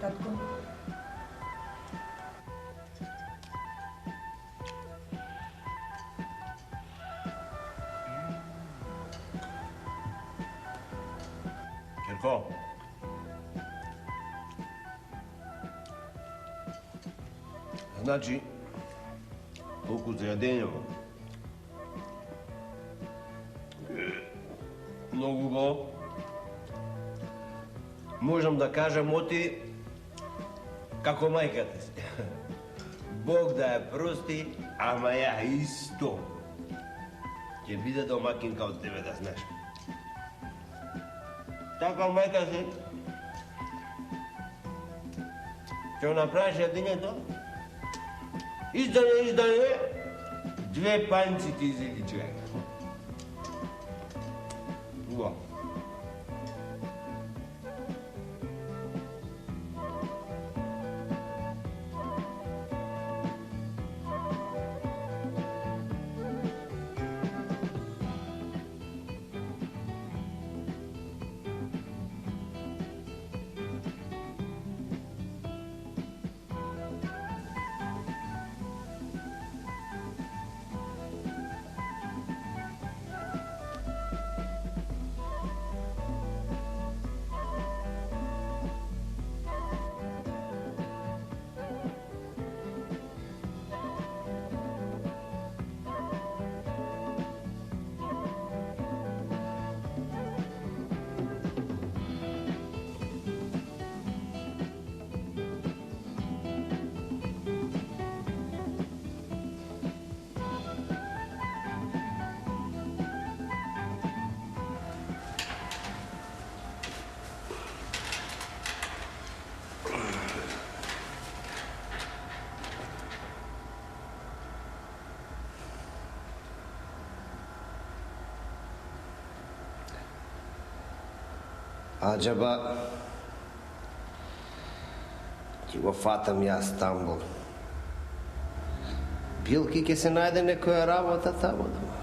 Татко. Керко. Значи, толку за јадењево. Многу го. Можам да кажам оти како мајката си. Бог да ја прости, ама ја исто. Ќе биде домакинка од тебе, да знаеш. Така мајка си ќе направиш јадењето, издане, две панци ти изеди човек. Уа. Аџаба, ќе го фатам јас Стамбул. Билки ќе се најде некоја работа тамо дома.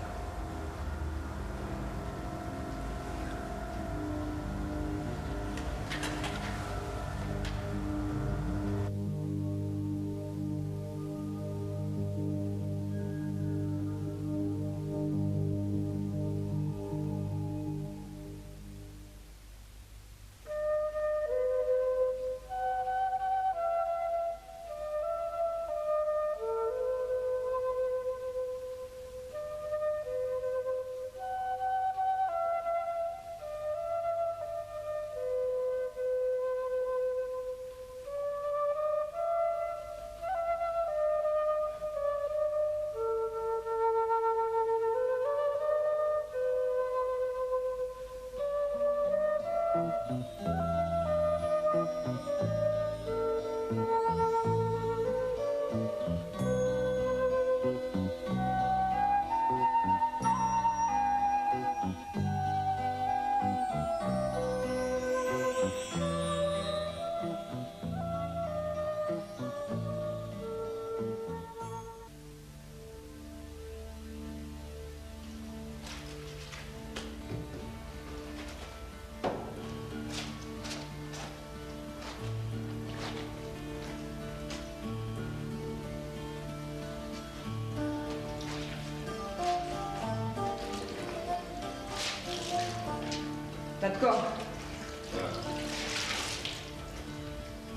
Татко.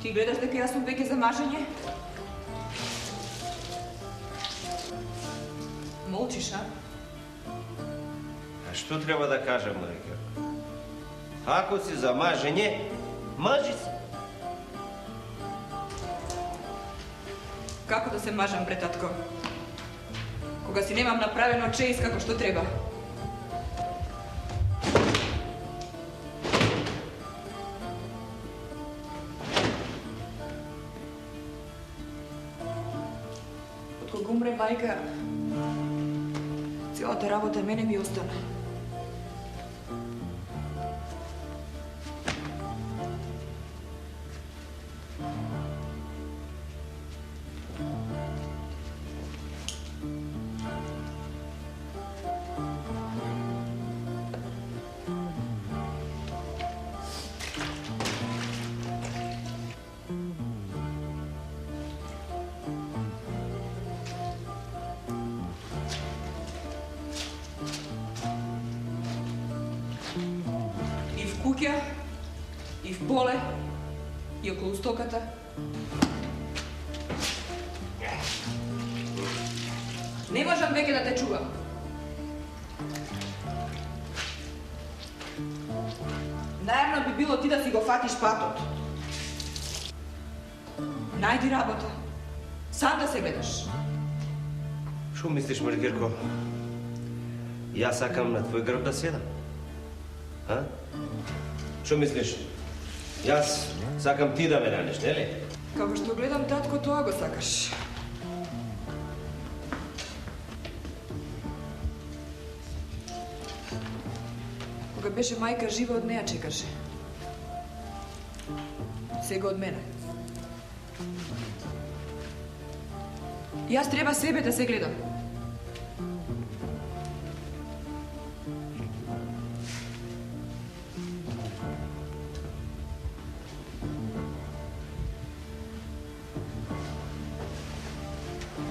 Ти гледаш дека јас сум веќе за мажење? Молчиш, а? А што треба да кажам, Марика? Ако си за мажење, мажи се. Како да се мажам, бре, татко? Кога си немам направено чеис како што треба. Откога умре мајка, целата работа мене ми остана. куќа, и в поле, и околу стоката. Не можам веќе да те чувам. Најавно би било ти да си го фатиш патот. Најди работа. Сам да се гледаш. Шо мислиш, Маргерко? Јас сакам на твој грб да седам? А? Шо мислиш? Јас сакам ти да ме раниш, нели? Како што гледам, татко, тоа го сакаш. Кога беше мајка жива, од неја чекаше. Сега од мене. Јас треба себе да се гледам.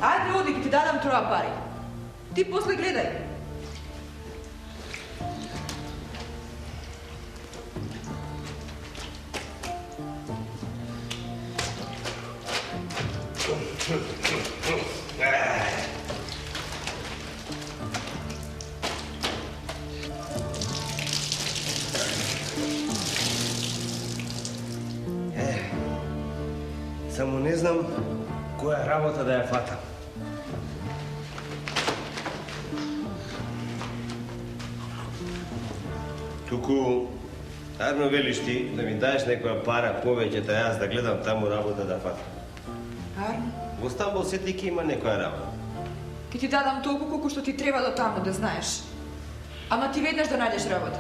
Ајде, оди, ќе ти дадам троа пари. Ти после гледај. Само не знам која работа да ја фатам. Туку, арно велиш ти да ми даеш некоја пара повеќе да јас да гледам таму работа да фатам. Арно, Во Стамбул сетики има некоја работа. ќе ти дадам толку колку што ти треба до таму да знаеш. Ама ти веднаш да најдеш работа.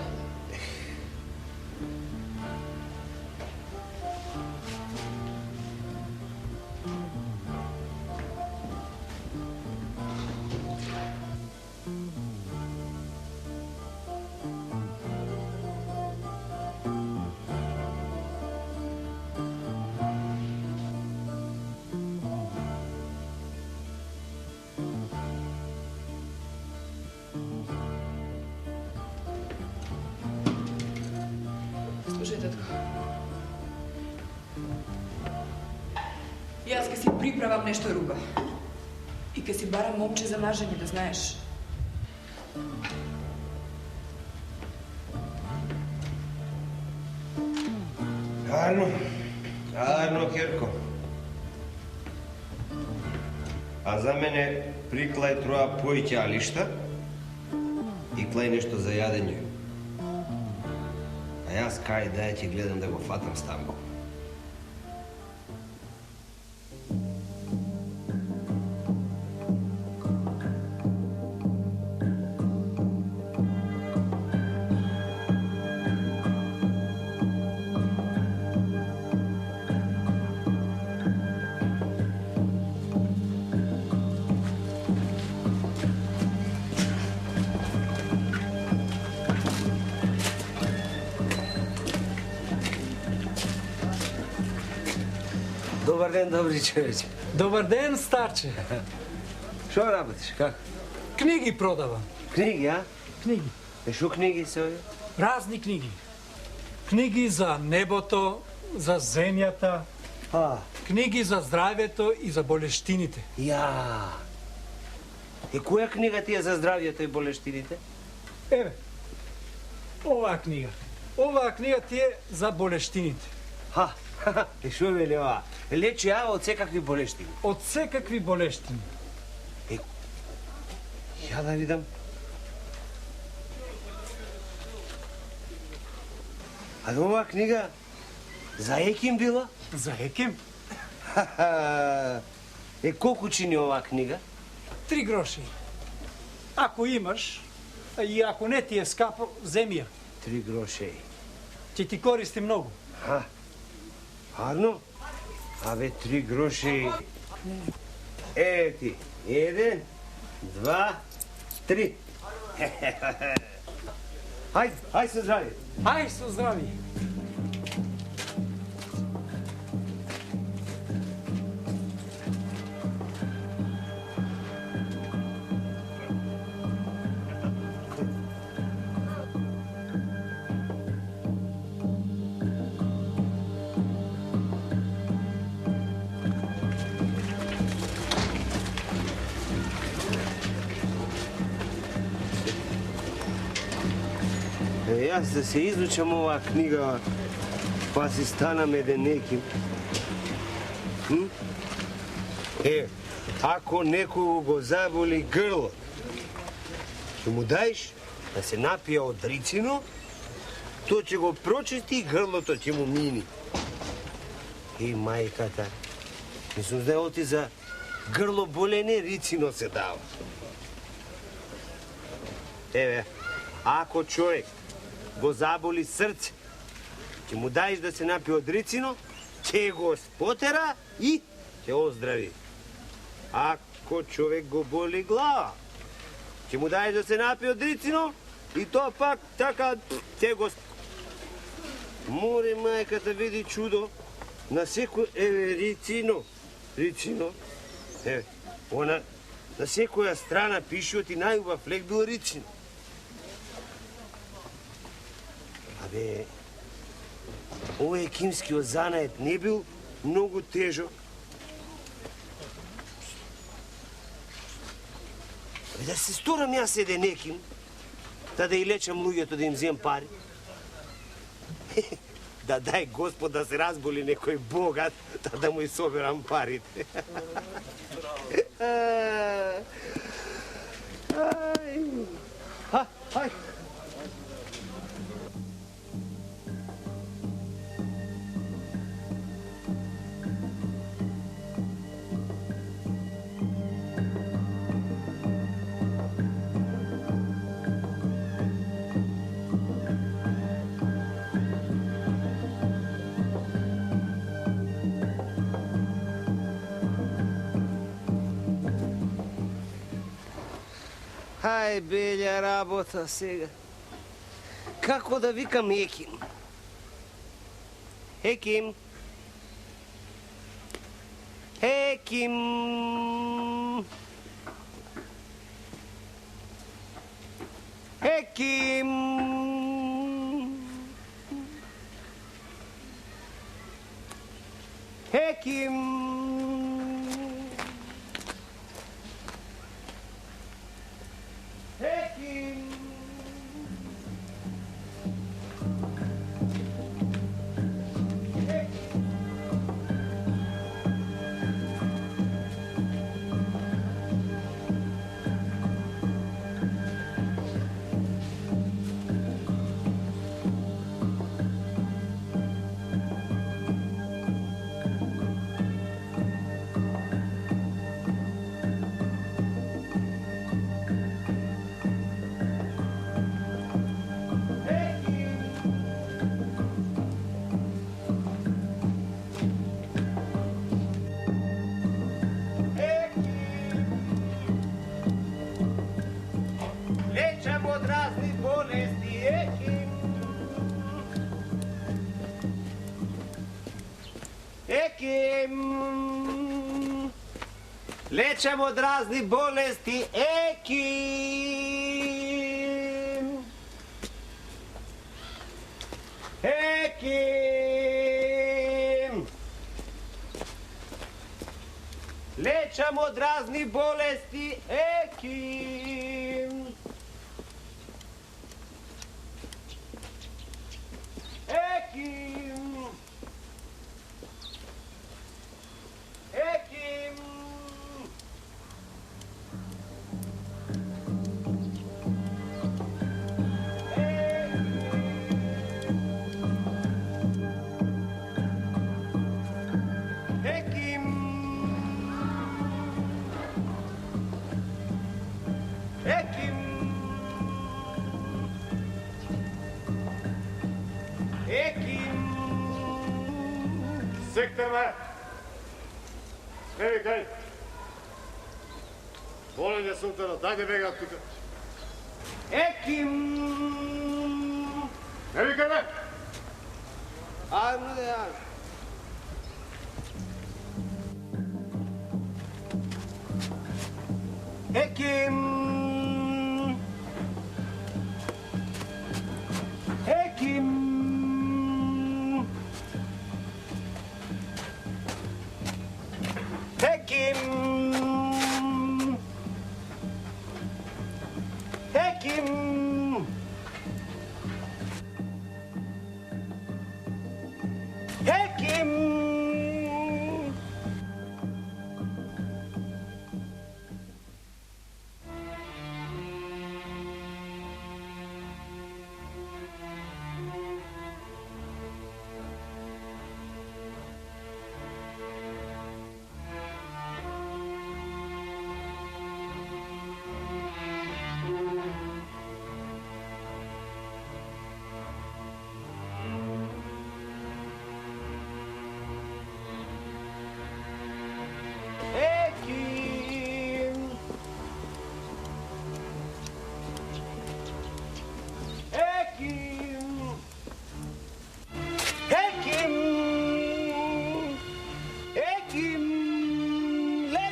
Слушај, татко. Јас ке си приправам нешто руба. И ке си барам момче за мажење, да знаеш. Арно, Керко. А за мене приклај троа поиќе алишта и клај нешто за јадење. А јас кај да ќе гледам да го фатам Стамбул. Добар ден, добри човече. Добар ден, старче. Шо работиш, како? Книги продавам. Книги, а? Книги. Шо книги се овие? Разни книги. Книги за небото, за земјата, книги за здравјето и за болештините. Ја. Која книга ти е за здравјето и болештините? Еве, оваа книга. Оваа книга ти е за болештините. Шо вели ова? Лечи ја од секакви болештини. Од секакви болештини. Ја да видам. А оваа книга за еким била? За еким? Колку чини оваа книга? 3 гроши. Ако имаш, и ако не ти е скапо, земи ја. 3 гроши. Ќе ти користи многу. Арно? Абе, 3 гроши. Еве ти. 1, 2, 3. Хајде се здрави. Ај со здрави. Јас да се изучам оваа книга, па си станам еден неким. Ако некого го заболи грло, ќе му даеш да се напие од рицино, тој ќе го прочисти и грлото ќе му мини. Мајката, мислам да оти за грло болене рицино се дава. Еве, ако човек го заболи срце, ќе му даеш да се напие од рицино, ќе го спотера и ќе оздрави. Ако човек го боли глава, ќе му даеш да се напие од рицино и тоа пак така ќе го... Море мајката види чудо, на секој... Еве, рицино. Еве, она на секоја страна пише оти најубав лек бил рицино. Абе, овој екимскиот занает не бил многу тежок. Да се сторам јас еден еким, да и лечам луѓето да им земам пари. Да дај Господ да се разболи некој богат, да му и соберам парите. Ај. Ај, белја работа сега. Како да викам Еким? Еким? Еким? Еким? Еким? Лечам од разни болести, Еким. Еким. Лечам од разни болести, Еким. Еким. Лечам од разни болести, Еким. Еким! Еким! Еким! Еким! Еким! Секте ме! Не викај! Болен е султанот, дајде бега од тука. Еким! Не викај ме! Ајмо да ја. Еким! Еким! Еким! Еким!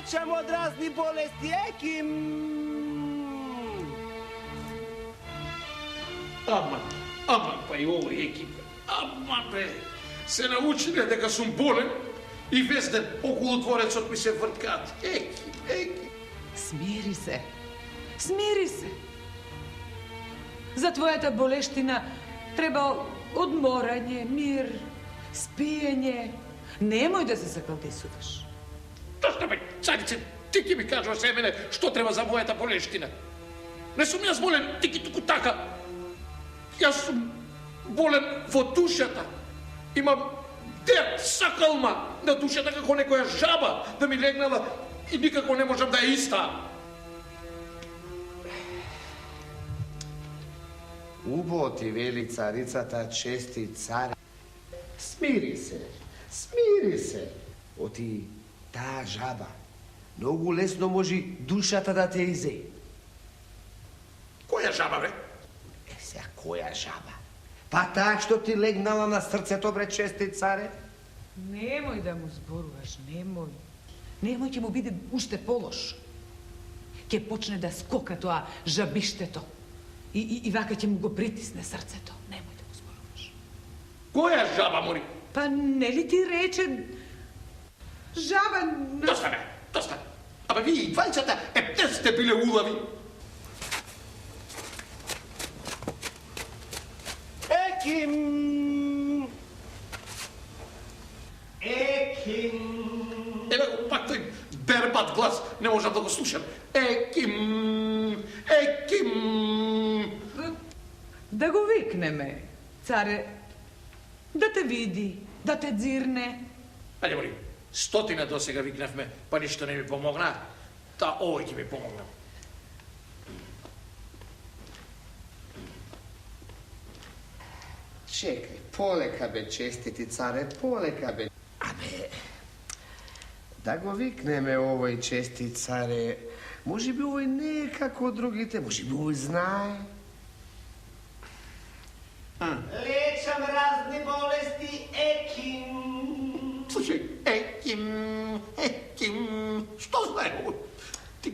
lečam od raznih bolesti, Ekim. Aman, pa i ovo ekipa. Aman, be. Se naučile дека сум болен и весь ден околу дворецот ми се врткат. Еки. Смири се. Смири се. За твојата болештина треба одморање, мир, спиење. Немој да се закалдисуваш. Дошта бе, царице, ти ќе ми кажеш за мене што треба за мојата болештина. Не сум јас болен тики туку така. Јас сум болен во душата. Имам дет сакалма на душата како некоја жаба да ми легнала и никако не можам да ја иста. Убо ти вели царицата, чести царе. Смири се. Оти таа жаба многу лесно може душата да те изе. Која жаба, бе? Сега, која жаба? Па таа што ти легнала на срцето, бре, чести царе? Немој да му зборуваш, немој. Немој, ќе му биде уште полош. Ќе почне да скока тоа жабиштето. И вака ќе му го притисне срцето. Немој да му зборуваш. Која жаба, мори? Па нели ти рече жаба... Доста. Абе, вие и двајцата не сте биле улави. Еким! Еве го пак тој бербат глас, не можам да го слушам. Еким! Да го викнеме, царе, да те види, да те дзирне. Ајде, мори, 100 до сега викнавме, па ништо не ми помогна. Та овој ќе ми помогна. Чекай, полека бе, честити царе, полека бе. Абе, да го викнеме овој чести царе, може би овој не е како другите, може би овој знае. Лечам разни болести, Еким. Слушај, Еким, што знае овој? Ти,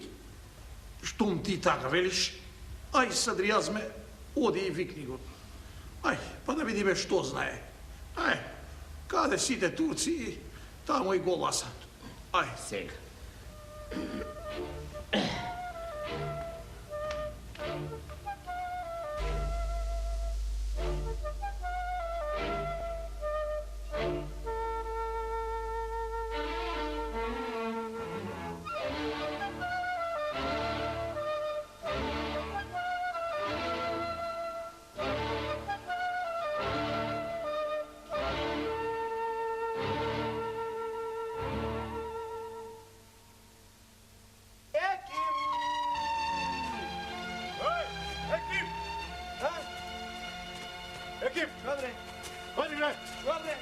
штом ти така велиш? Ај, садрјазме, оди и викни го. Ај, па да видиме што знае. Ај, каде сите турци, тамо и голаса. Ај, Сега. Екип! Добре. Ходи, бре! Добре.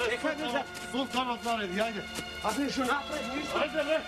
Чекай! Султанот нареди, ајде! А нешто напред, ништо. Ајде, бре!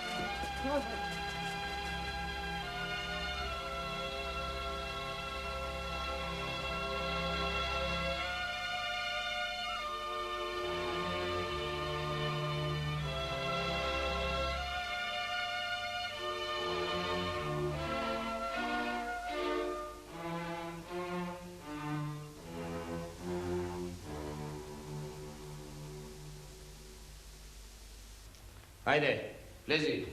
Ајде, лези.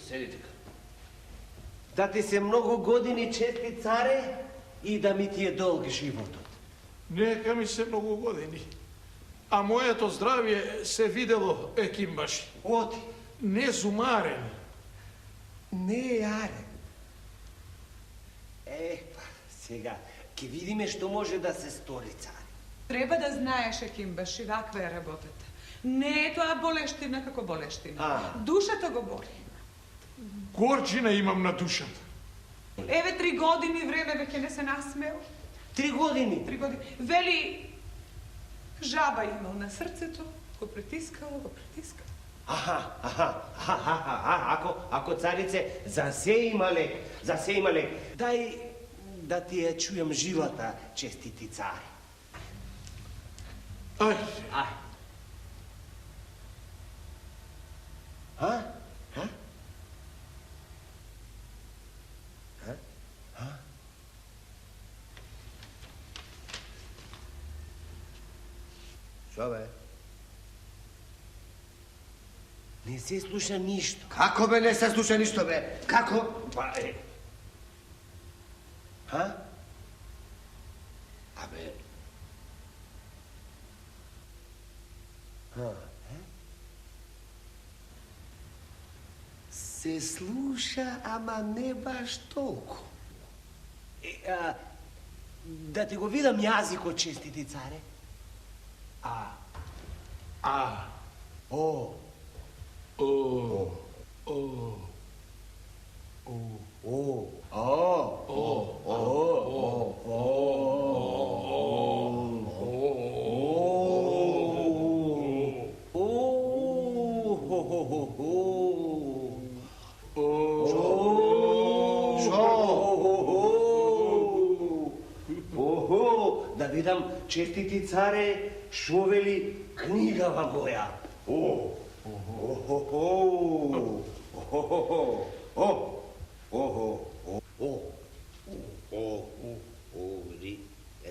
Седи така. Да ти се многу години, чести царе, и да ми ти е долг животот. нека ми се многу години. А моето здравје се видело, Еким баш. Оти, Не зумарен. не е јарен. Па, сега, ќе видиме што може да се стори, царе. Треба да знаеш, Екимбаш, и ваква е работата. Не е тоа болештина како болештина. Душата го боли. Горчина имам на душата. Еве 3 години време веќе не се насмеал. 3 години. 3 години. Вели, жаба имал на срцето, го притискало. Ako carice, za se imale, daj da ti je čujem života, čestiti care. Ajde. Što be? Ne se sluša ništa. Kako be ne se sluša ništa, bre? Kako? Pa, Abe, se sluša, ama ne baš toliko. Da ti go vidam jaziko, čestiti care. Da vidam, čestiti care, što veli knjigava moja.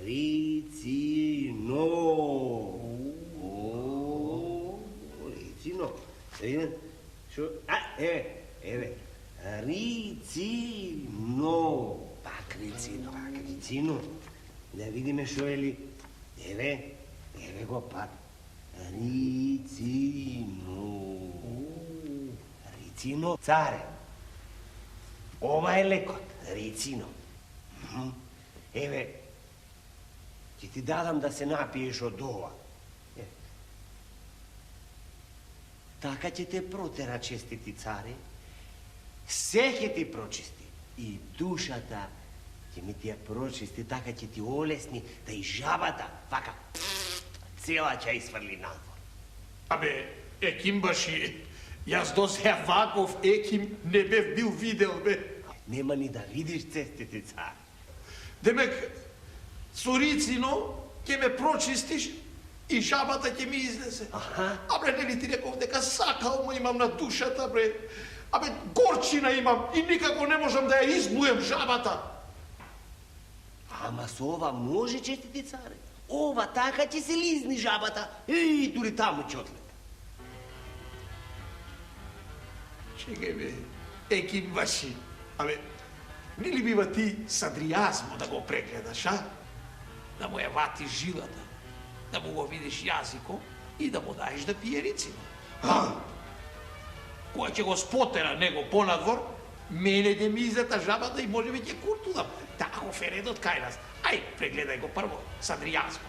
Ricino. Ricino. Što? Eve. Ricino. Pak Ricino. Da vidi me što je li. Eve go pak. Ricino, care. Ova je lekot, Ricino. Eve, ti dadam da se napiješ od ova. Taka će te protera, čestiti care. Sve će ti pročisti. I dušata će mi ti je pročisti, taka će ti olesni, da i žabata, vaka, cijela će isvrli nadvor. Abe, ekim baši, jaz do se vakov ekim ne bev bil videl, be. Nema ni da vidiš, čestiti care. Demek, Suricino, ke me pročistiš i žabata ke mi iznese. A bre, ne li ti rekao deka sakalmo imam na dušata, bre. Abe, gorčina imam i nikako ne možem da je izblujem žabata. Ama s ova može, čestiti care. Ova taka će se lizni žabata. I duri tamo će odlet. Čekaj, be, ekim baši. Abe, ne li biva ti sadrijazmo da go pregledaš, a? Da mu je vati žilata, da mu go vidiš jaziko i da mu daješ da pije Ricino. Koja će go spotera nego ponadvor, mene de mi izleta žabata i može već je kurtudam. Tako feredot kaj nas. Aj, pregledaj go prvo, sadrijazmo.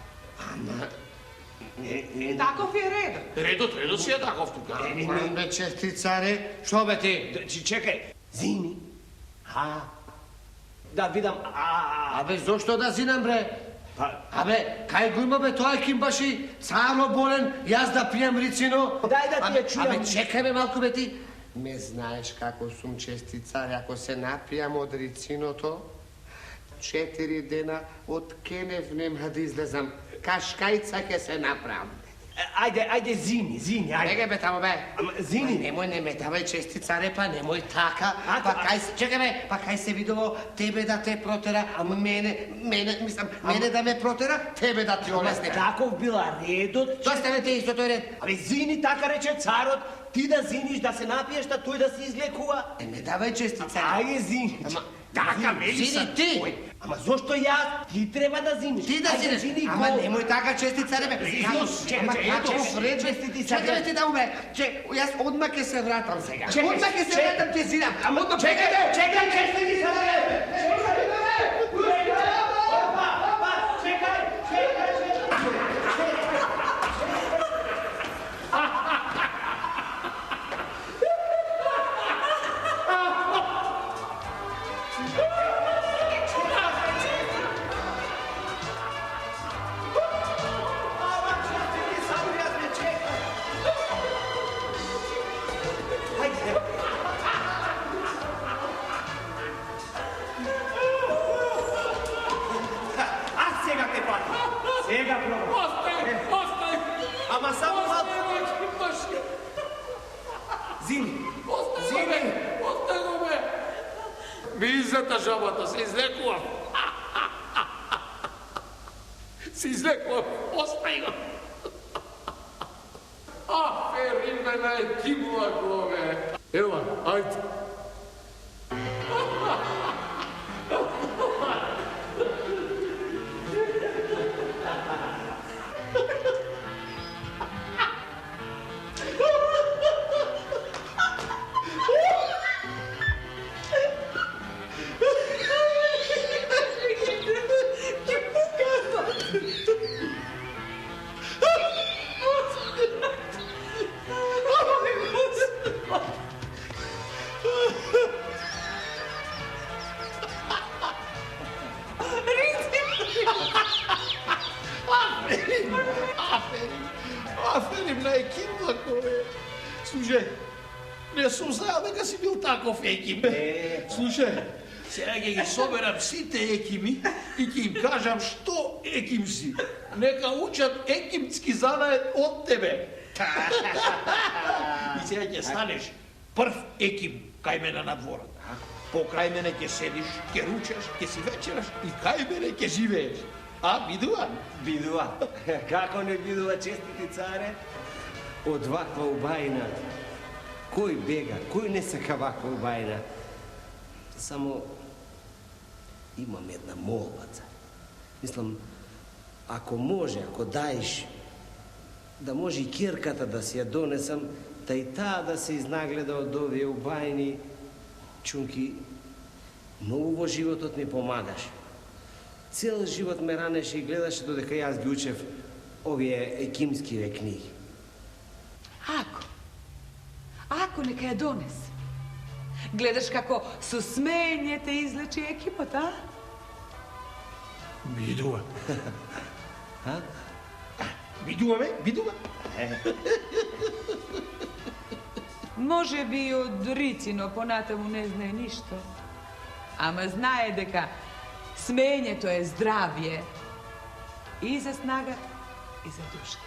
Takov je redom. Redot si je takov tukaj. Ne, čestiti care, što be ti? Čekaj, zini. Da vidam, Abe, zašto da zinam, bre? Abe, kaj go ima, be, to akim baši caro bolen, jaz da pijem Ricino? Daj da ti je čujem. Abe, čekaj me malko, be ti. Me znaš kako sum česti car, ako se napijam od Ricino to, 4 dena od kenev nema da izlezam. Kaškajca ke se napravim. Ajde, zini, ajde. Čekaj be tamo, be. Zini. Nemoj, ne metavaj česti care, pa nemoj taka. Pa kaj se, čekaj be, pa kaj se vidovo tebe da te protera, mene da me protera, tebe da ti olesne. Takov bila redot. To ste me te isto, to je red. Ali zini, taka reče carot, ti da ziniš, da se napiješ, da tuj da si izlekuva. Ne davaj česti care. Ajde, zini. Taka meni Zini ti. Ama zašto ja? Ti treba da ziniš. Ti da Ajde, zineš. zini Ama ko? nemoj taka česti care, be. Čekaj ti da ume. Jaz odmah ke se vratam sega. Odmah ke se vratam te zinam. Čekaj, čestiti care! Визата жабата, се излекував. Се излекував, остај го. Аферин ме на екипува главе. Ева, ајде. Аферим на екипа, кове. Слушай, не сум знаел дека си бил таков екип. Слушай, сега ќе ги соберам сите екими и ќе им кажам што еким си. Нека учат екимски занает од тебе. И сега ќе станеш прв еким кај мене на дворот. Покрај мене ќе седиш, ќе ручаш, ќе си вечераш и кај мене ќе живееш. А, видува? Бидува. Како не бидува, честити царе? Од ваква убајна. Кој бега, кој не сака ваква убајна? Само имам една молба, цар. Мислам, ако може, ако даеш, да може и кирката да си ја донесам, та и таа да се изнагледа од овие убајни чунки. Многу во животот ми помагаш. Цел живот ме ранеше и гледаше додека јас ги учев овие екимскиве книги. Ако нека ја донесе. Гледаш како со смење те излечи екипот, а? Видува. А? Видува, бе, видува. Може би од Рицино понатаму не знае ништо. Ама знае дека смењето е здравје и за снага и за душа.